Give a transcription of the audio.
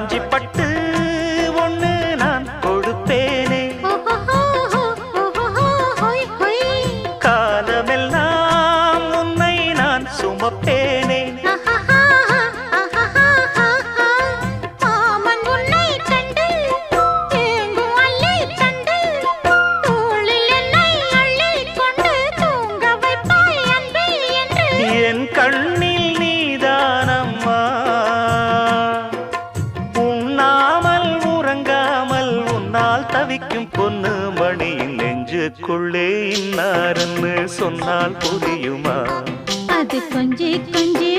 காஞ்சி பட்டு ஒண்ணு நான் கொடுப்பேனே, காலமெல்லாம் உன்னை நான் சுமப்பேனே. என் கண்ணில் நீதானம்மா, உண்ணாமல் உறங்காமல் உன்னால் தவிக்கும் பொண்ணு மணியின் நெஞ்சுக்குள்ளே இன்னாருன்னு சொன்னால் புரியுமா? அது கொஞ்சி கொஞ்சி